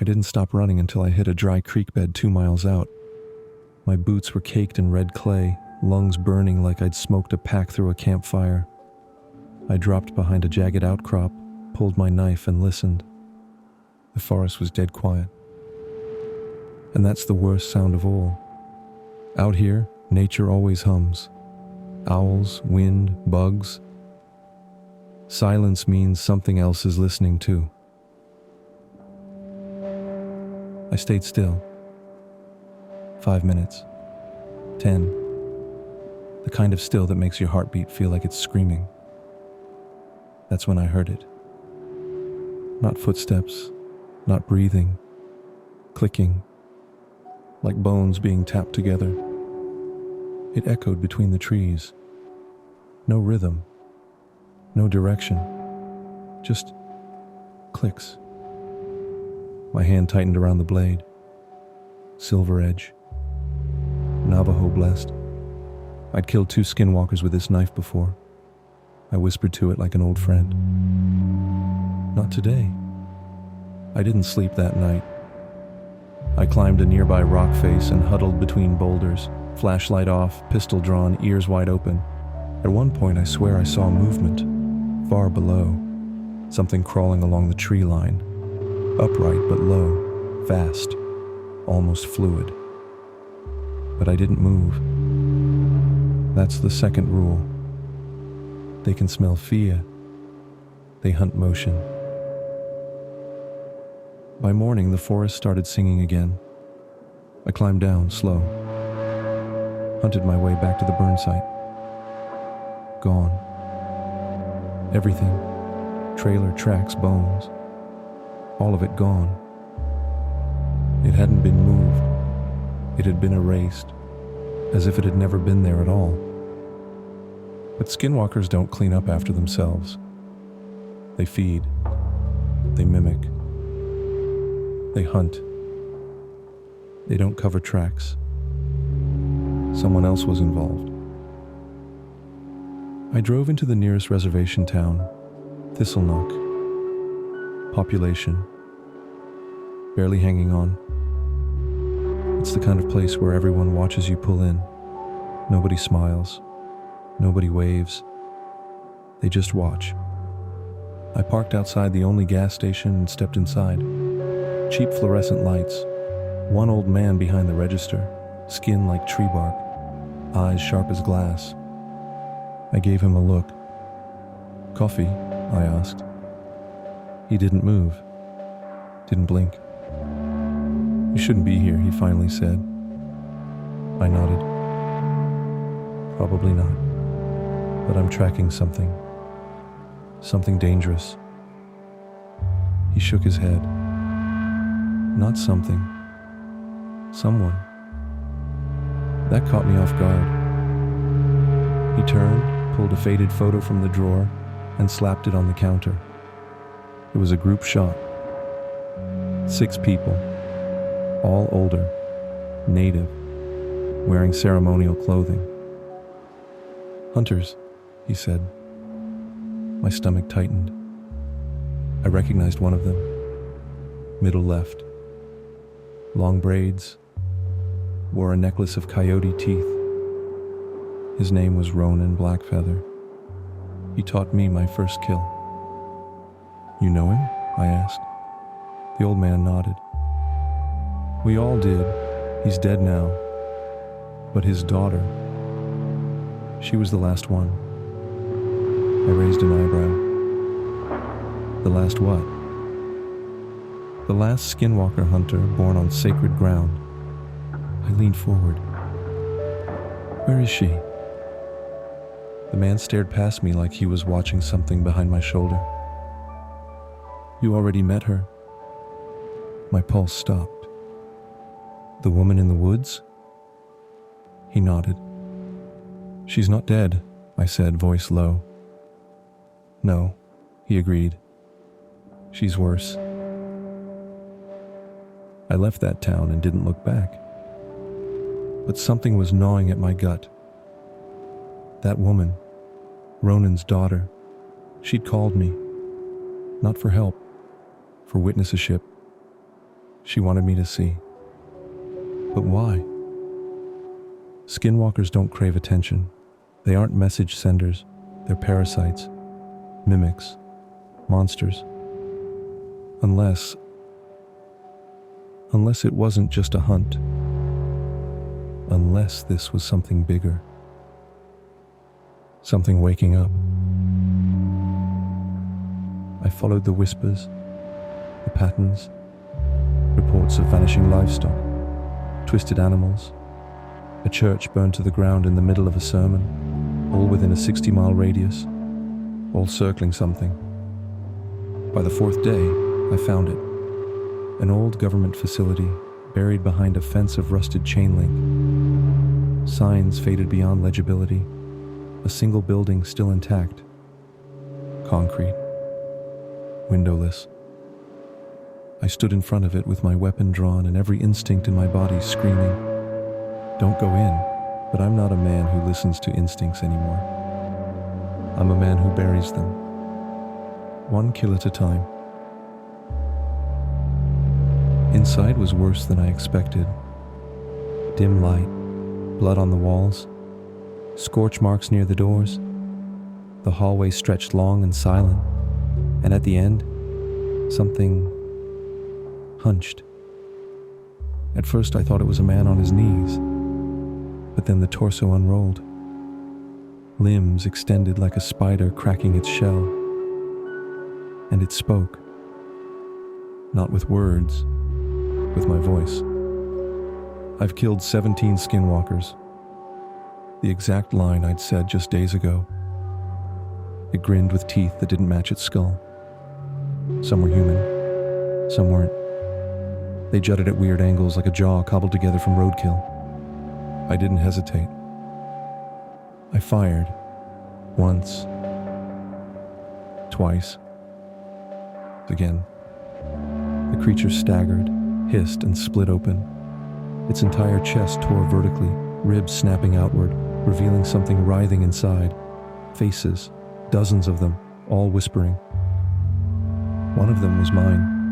I didn't stop running until I hit a dry creek bed 2 miles out. My boots were caked in red clay, lungs burning like I'd smoked a pack through a campfire. I dropped behind a jagged outcrop, pulled my knife and listened. The forest was dead quiet. And that's the worst sound of all. Out here, nature always hums. Owls, wind, bugs. Silence means something else is listening too. I stayed still. 5 minutes. 10. The kind of still that makes your heartbeat feel like it's screaming. That's when I heard it. Not footsteps, not breathing, clicking, like bones being tapped together. It echoed between the trees. No rhythm, no direction, just clicks. My hand tightened around the blade. Silver edge. Navajo blessed. I'd killed 2 skinwalkers with this knife before. I whispered to it like an old friend. Not today. I didn't sleep that night. I climbed a nearby rock face and huddled between boulders, flashlight off, pistol drawn, ears wide open. At one point, I swear I saw movement, far below, something crawling along the tree line, upright but low, fast, almost fluid. But I didn't move. That's the second rule. They can smell fear. They hunt motion. By morning, the forest started singing again. I climbed down, slow. Hunted my way back to the burn site. Gone. Everything. Trailer, tracks, bones. All of it gone. It hadn't been moved. It had been erased, as if it had never been there at all. But skinwalkers don't clean up after themselves. They feed. They mimic. They hunt. They don't cover tracks. Someone else was involved. I drove into the nearest reservation town, Thistleknock. Population. Barely hanging on. It's the kind of place where everyone watches you pull in. Nobody smiles. Nobody waves. They just watch. I parked outside the only gas station and stepped inside. Cheap fluorescent lights. One old man behind the register, skin like tree bark, eyes sharp as glass. I gave him a look. "Coffee?" I asked. He didn't move. Didn't blink. "You shouldn't be here," he finally said. I nodded. "Probably not. But I'm tracking something. Something dangerous." He shook his head. "Not something. Someone." That caught me off guard. He turned, pulled a faded photo from the drawer, and slapped it on the counter. It was a group shot. 6 people, all older, native, wearing ceremonial clothing. "Hunters," he said. My stomach tightened. I recognized one of them. Middle left. Long braids. Wore a necklace of coyote teeth. His name was Ronan Blackfeather. He taught me my first kill. "You know him?" I asked. The old man nodded. "We all did. He's dead now. But his daughter, she was the last one." I raised an eyebrow. "The last what?" "The last skinwalker hunter born on sacred ground." I leaned forward. "Where is she?" The man stared past me like he was watching something behind my shoulder. "You already met her." My pulse stopped. "The woman in the woods?" He nodded. "She's not dead," I said, voice low. "No," he agreed. "She's worse." I left that town and didn't look back. But something was gnawing at my gut. That woman, Ronan's daughter, she'd called me. Not for help, for witnessership. She wanted me to see. But why? Skinwalkers don't crave attention. They aren't message senders. They're parasites, mimics, monsters. Unless it wasn't just a hunt. Unless this was something bigger. Something waking up. I followed the whispers, the patterns, reports of vanishing livestock, twisted animals, a church burned to the ground in the middle of a sermon, all within a 60-mile radius, all circling something. By the fourth day, I found it. An old government facility buried behind a fence of rusted chain link. Signs faded beyond legibility. A single building still intact. Concrete. Windowless. I stood in front of it with my weapon drawn and every instinct in my body screaming, "Don't go in," but I'm not a man who listens to instincts anymore. I'm a man who buries them. One kill at a time. Inside was worse than I expected. Dim light, blood on the walls, scorch marks near the doors. The hallway stretched long and silent, and at the end, something hunched. At first I thought it was a man on his knees, but then the torso unrolled. Limbs extended like a spider cracking its shell. And it spoke. Not with words, with my voice. "I've killed 17 skinwalkers." The exact line I'd said just days ago. It grinned with teeth that didn't match its skull. Some were human, some weren't. They jutted at weird angles like a jaw cobbled together from roadkill. I didn't hesitate. I fired. Once. Twice. Again. The creature staggered, hissed, and split open. Its entire chest tore vertically, ribs snapping outward, revealing something writhing inside. Faces, dozens of them, all whispering. One of them was mine.